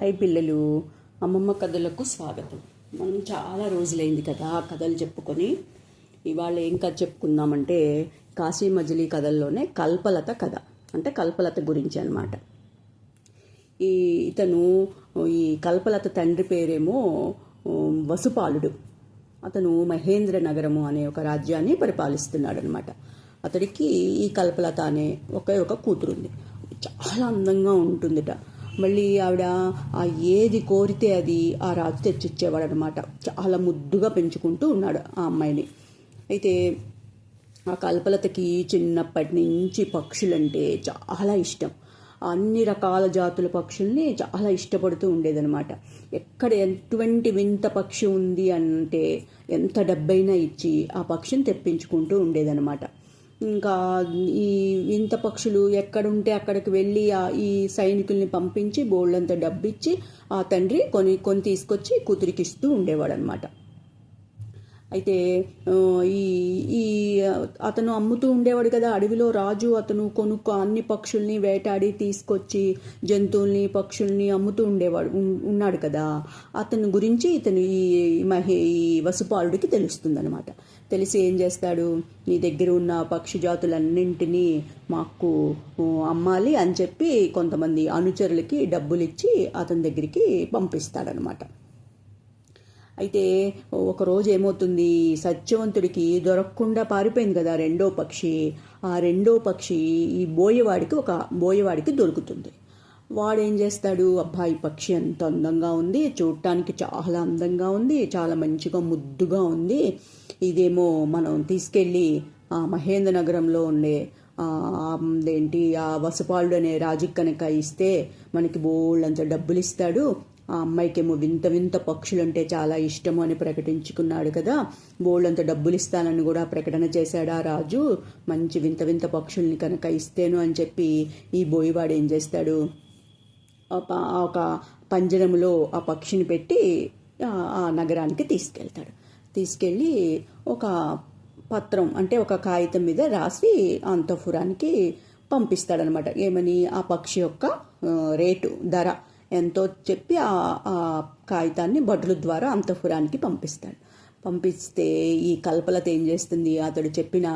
High పిల్లలు, అమ్మమ్మ కథలకు స్వాగతం. మనం చాలా రోజులైంది కదా కథలు చెప్పుకొని. ఇవాళ ఏం కథ చెప్పుకుందామంటే కాశీ మజిలీ కథల్లోనే కల్పలత కథ. అంటే కల్పలత గురించి అనమాట. ఇతను ఈ కల్పలత తండ్రి పేరేమో వసుపాలుడు. అతను మహేంద్ర నగరము అనే ఒక రాజ్యాన్ని పరిపాలిస్తున్నాడు అనమాట. అతడికి ఈ కల్పలత అనే ఒక కూతురు ఉంది. చాలా అందంగా ఉంటుందిట. మళ్ళీ ఆవిడ ఏది కోరితే అది ఆ రాజు తెచ్చిచ్చేవాడు అనమాట. చాలా ముద్దుగా పెంచుకుంటూ ఉన్నాడు ఆ అమ్మాయిని. అయితే ఆ కల్పలతకి చిన్నప్పటి నుంచి పక్షులంటే చాలా ఇష్టం. అన్ని రకాల జాతుల పక్షుల్ని చాలా ఇష్టపడుతూ ఉండేదన్నమాట. ఎక్కడ ఎటువంటి వింత పక్షి ఉంది అంటే ఎంత డబ్బైనా ఇచ్చి ఆ పక్షిని తెప్పించుకుంటూ ఉండేదన్నమాట. ఇంకా ఈ వింత పక్షులు ఎక్కడుంటే అక్కడికి వెళ్ళి ఈ సైనికుల్ని పంపించి బోళ్ళంత డబ్బిచ్చి ఆ తండ్రి కొని తీసుకొచ్చి కూతురికి ఇస్తూ ఉండేవాడు అనమాట. అయితే ఈ అతను అమ్ముతూ ఉండేవాడు కదా, అడవిలో రాజు అతను అన్ని పక్షుల్ని వేటాడి తీసుకొచ్చి జంతువుల్ని పక్షుల్ని అమ్ముతూ ఉన్నాడు కదా. అతని గురించి ఈ వసుపాలుడికి తెలుస్తుందన్నమాట. తెలిసి ఏం చేస్తాడు, నీ దగ్గర ఉన్న పక్షి జాతులన్నింటినీ మాకు అమ్మాలి అని చెప్పి కొంతమంది అనుచరులకి డబ్బులు ఇచ్చి అతని దగ్గరికి పంపిస్తాడనమాట. అయితే ఒకరోజు ఏమవుతుంది, సత్యవంతుడికి దొరకకుండా పారిపోయింది కదా రెండో పక్షి. ఆ రెండో పక్షి ఈ బోయవాడికి దొరుకుతుంది. వాడేం చేస్తాడు, అబ్బా ఈ పక్షి ఎంత అందంగా ఉంది, చూడటానికి చాలా అందంగా ఉంది, చాలా మంచిగా ముద్దుగా ఉంది, ఇదేమో మనం తీసుకెళ్ళి ఆ మహేంద్ర నగరంలో ఉండే ఆ వసుపాలుడు అనే రాజుకి కనుక ఇస్తే మనకి బోళ్ళంత డబ్బులు ఇస్తాడు, ఆ అమ్మాయికేమో వింత వింత పక్షులంటే చాలా ఇష్టము అని ప్రకటించుకున్నాడు కదా, బోళ్ళంత డబ్బులు ఇస్తానని కూడా ప్రకటన చేశాడు ఆ రాజు. మంచి వింత వింత పక్షుల్ని కనుక ఇస్తేను అని చెప్పి ఈ బోయవాడు ఏం చేస్తాడు, ఒక పంజరములో ఆ పక్షిని పెట్టి ఆ నగరానికి తీసుకెళ్ళి ఒక పత్రం అంటే ఒక కాగితం మీద రాసి అంతఃపురానికి పంపిస్తాడనమాట. ఏమని, ఆ పక్షి యొక్క రేటు ధర ఎంతో చెప్పి ఆ కాగితాన్ని భటుల ద్వారా అంతఃపురానికి పంపిస్తే ఈ కల్పలత ఏం చేస్తుంది, అతడు చెప్పిన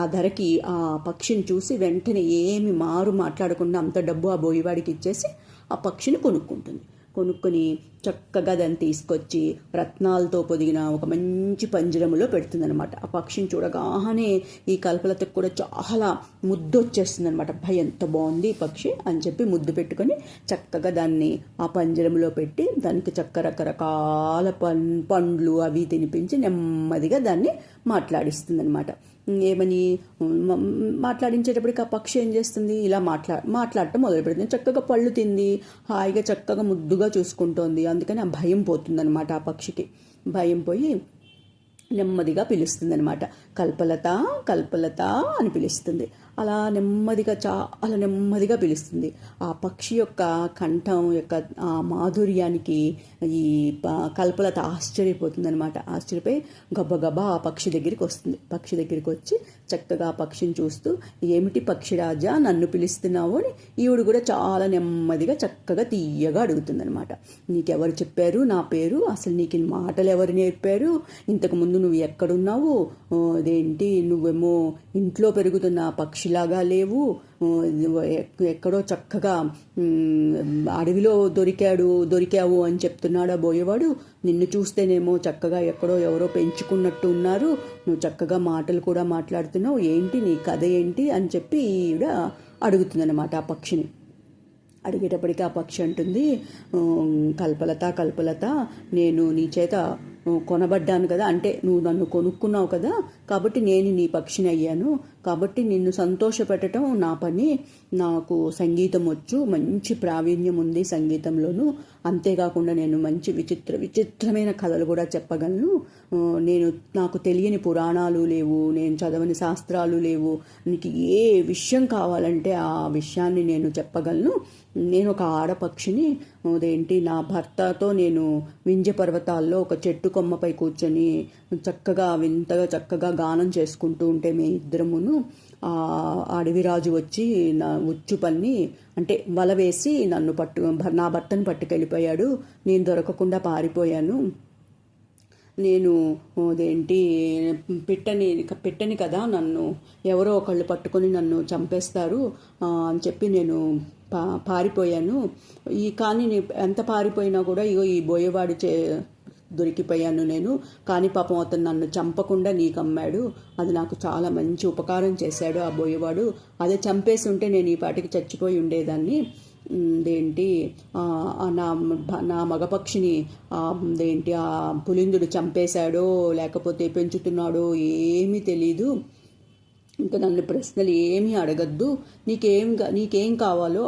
ఆ ధరకి ఆ పక్షిని చూసి వెంటనే ఏమి మాట్లాడకుండా అంత డబ్బు ఆ బోయవాడికి ఇచ్చేసి ఆ పక్షిని కొనుక్కొని చక్కగా దాన్ని తీసుకొచ్చి రత్నాలతో పొదిగిన ఒక మంచి పంజరములో పెడుతుందనమాట. ఆ పక్షిని చూడగానే ఈ కల్పలతకు కూడా చాలా ముద్దు వచ్చేస్తుంది అనమాట. భయ ఎంత బాగుంది ఈ పక్షి అని చెప్పి ముద్దు పెట్టుకొని చక్కగా దాన్ని ఆ పంజరములో పెట్టి దానికి రకరకాల పండ్లు అవి తినిపించి నెమ్మదిగా దాన్ని మాట్లాడిస్తుంది అనమాట. ఏమని మాట్లాడించేటప్పటికి ఆ పక్షి ఏం చేస్తుంది, ఇలా మాట్లాడటం మొదలు పెడుతుంది. చక్కగా పళ్ళు తింది, హాయిగా చక్కగా ముద్దుగా చూసుకుంటోంది. అందుకని ఆ భయం పోతుందన్నమాట. ఆ పక్షికి భయం పోయి నెమ్మదిగా పిలుస్తుంది అనమాట. కల్పలత కల్పలత అని పిలుస్తుంది. అలా చాలా నెమ్మదిగా పిలుస్తుంది. ఆ పక్షి యొక్క కంఠం యొక్క ఆ మాధుర్యానికి ఈ కల్పలత ఆశ్చర్యపోతుంది అనమాట. ఆశ్చర్యపోయి గబగబా ఆ పక్షి దగ్గరికి వస్తుంది. పక్షి దగ్గరికి వచ్చి చక్కగా ఆ పక్షిని చూస్తూ, ఏమిటి పక్షిరాజా నన్ను పిలుస్తున్నావు అని ఈవిడు కూడా చాలా నెమ్మదిగా చక్కగా తీయగా అడుగుతుందనమాట. నీకెవరు చెప్పారు నా పేరు, అసలు నీకు మాటలు ఎవరు నేర్పారు, ఇంతకుముందు నువ్వు ఎక్కడున్నావు, అదేంటి నువ్వేమో ఇంట్లో పెరుగుతున్న పక్షిలాగా లేవు, ఎక్కడో చక్కగా అడవిలో దొరికావు అని చెప్తున్నాడు ఆ బోయేవాడు. నిన్ను చూస్తేనేమో చక్కగా ఎక్కడో ఎవరో పెంచుకున్నట్టు ఉన్నారు, నువ్వు చక్కగా మాటలు కూడా మాట్లాడుతున్నావు, ఏంటి నీ కథ ఏంటి అని చెప్పి ఈవిడ అడుగుతుందన్నమాట ఆ పక్షిని. అడిగేటప్పటికి ఆ పక్షి అంటుంది, కల్పలత కల్పలత నేను నీ చేత కొనబడ్డాను కదా, అంటే నువ్వు నన్ను కొనుక్కున్నావు కదా, కాబట్టి నేను నీ పక్షిని అయ్యాను, కాబట్టి నిన్ను సంతోషపెట్టడం నా పని. నాకు సంగీతం వచ్చు, మంచి ప్రావీణ్యం ఉంది సంగీతంలోనూ, అంతేకాకుండా నేను మంచి విచిత్రమైన కథలు కూడా చెప్పగలను. నాకు తెలియని పురాణాలు లేవు, నేను చదవని శాస్త్రాలు లేవు, నీకు ఏ విషయం కావాలంటే ఆ విషయాన్ని నేను చెప్పగలను. నేను ఒక ఆడపక్షిని, అదేంటి నా భర్తతో నేను వింధ్య పర్వతాల్లో ఒక చెట్టు కొమ్మపై కూర్చొని చక్కగా వింతగా చక్కగా గానం చేసుకుంటూ ఉంటే మేము ఇద్దరమును ఆ అడవిరాజు వచ్చి నా ఉచ్చు పన్ని అంటే వల వేసి నన్ను నా భర్తను పట్టుకెళ్ళిపోయాడు. నేను దొరకకుండా పారిపోయాను. నేను అదేంటి పెట్టని కదా, నన్ను ఎవరో ఒకళ్ళు పట్టుకొని నన్ను చంపేస్తారు అని చెప్పి నేను పారిపోయాను. కానీ ఎంత పారిపోయినా కూడా ఇగో ఈ బోయేవాడు దొరికిపోయాను నేను. కానీ పాపం అతను నన్ను చంపకుండా నీకు అమ్మాడు. అది నాకు చాలా మంచి ఉపకారం చేశాడు ఆ బోయేవాడు. అదే చంపేసి ఉంటే నేను ఈ పాటికి చచ్చిపోయి ఉండేదాన్ని. ఏంటి నా మగపక్షిని ఏంటి ఆ పులిందుడు చంపేశాడో లేకపోతే పెంచుతున్నాడో ఏమీ తెలీదు. ఇంకా నన్ను ప్రశ్నలు ఏమీ అడగద్దు. నీకేం కావాలో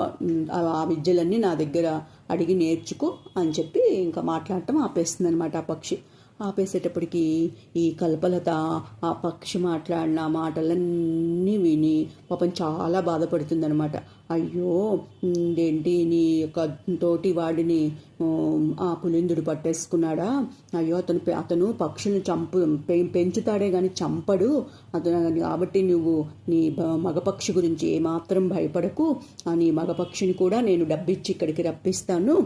ఆ విద్యలన్నీ నా దగ్గర అడిగి నేర్చుకో అని చెప్పి ఇంకా మాట్లాడటం ఆపేస్తుంది అనమాట ఆ పక్షి. ఆపేసేటప్పటికి ఈ కల్పలత ఆ పక్షి మాట్లాడిన మాటలన్నీ విని పాపం చాలా బాధపడుతుందనమాట. అయ్యో ఏంటి నీ యొక్క తోటి వాడిని ఆ పులిందుడు పట్టేసుకున్నాడా? అయ్యో అతను పక్షులను పెంచుతాడే కానీ చంపడు అతను. కాబట్టి నువ్వు నీ మగపక్షి గురించి ఏమాత్రం భయపడకు. నీ మగపక్షిని కూడా నేను డబ్బిచ్చి ఇక్కడికి రప్పిస్తాను.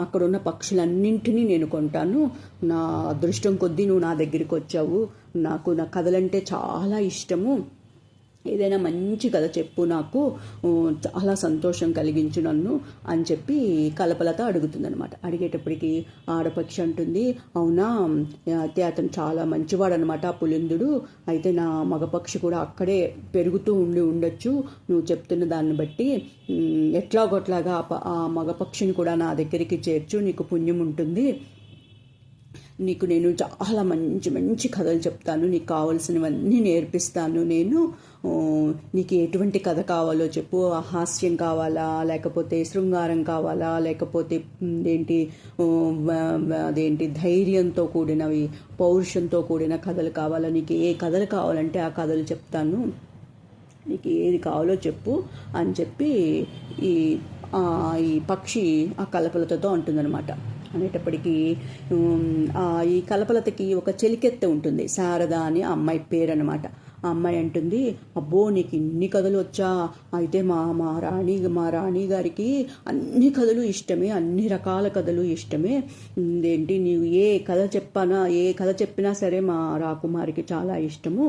అక్కడున్న పక్షులన్నింటినీ నేను కొంటాను. నా అదృష్టం కొద్దీ నువ్వు నా దగ్గరికి వచ్చావు. నాకు నా కథలంటే చాలా ఇష్టము. ఏదైనా మంచి కథ చెప్పు, నాకు చాలా సంతోషం కలిగించు నన్ను అని చెప్పి కల్పలత అడుగుతుందనమాట. అడిగేటప్పటికి ఆడపక్షి అంటుంది, అవునా అయితే అతను చాలా మంచివాడు అనమాట ఆ పులిందుడు. అయితే నా మగపక్షి కూడా అక్కడే పెరుగుతూ ఉండొచ్చు నువ్వు చెప్తున్న దాన్ని బట్టి. ఎట్లాగొట్లాగా ఆ మగపక్షిని కూడా నా దగ్గరికి చేర్చు, నీకు పుణ్యం ఉంటుంది. నీకు నేను చాలా మంచి మంచి కథలు చెప్తాను. నీకు కావలసినవన్నీ నేర్పిస్తాను నేను. నీకు ఎటువంటి కథ కావాలో చెప్పు. హాస్యం కావాలా, లేకపోతే శృంగారం కావాలా, లేకపోతే అదేంటి ధైర్యంతో కూడినవి, పౌరుషంతో కూడిన కథలు కావాలా, నీకు ఏ కథలు కావాలంటే ఆ కథలు చెప్తాను. నీకు ఏది కావాలో చెప్పు అని చెప్పి ఈ పక్షి ఆ కల్పలతతో అంటుందన్నమాట. అనేటప్పటికీ ఈ కల్పలతకి ఒక చెలికెత్త ఉంటుంది, శారద అని ఆ అమ్మాయి పేరు అనమాట. ఆ అమ్మాయి అంటుంది, అబ్బో నీకు ఇన్ని కథలు వచ్చా? అయితే మా రాణి గారికి అన్ని కథలు ఇష్టమే, అన్ని రకాల కథలు ఇష్టమే. నీవు ఏ కథ చెప్పినా సరే మా రాకుమారికి చాలా ఇష్టము.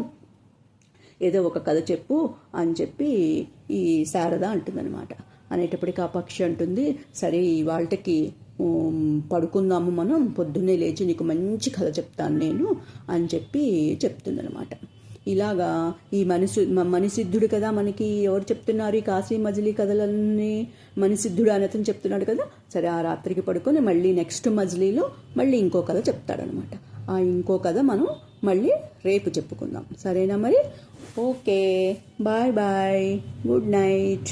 ఏదో ఒక కథ చెప్పు అని చెప్పి ఈ శారద అంటుందన్నమాట. అనేటప్పటికి ఆ పక్షి అంటుంది, సరే ఇవాళకి పడుకుందాము, మనం పొద్దున్నే లేచి నీకు మంచి కథ చెప్తాను నేను అని చెప్పి చెప్తుందనమాట. ఇలాగా ఈ మణిసిద్ధుడు కదా మనకి ఎవరు చెప్తున్నారు ఈ కాశీ మజిలీ కథలన్నీ? మణిసిద్ధుడు అని అతను చెప్తున్నాడు కదా. సరే ఆ రాత్రికి పడుకొని మళ్ళీ నెక్స్ట్ మజిలీలో మళ్ళీ ఇంకో కథ చెప్తాడనమాట. ఆ ఇంకో కథ మనం మళ్ళీ రేపు చెప్పుకుందాం. సరేనా మరి? Okay, bye bye, good night.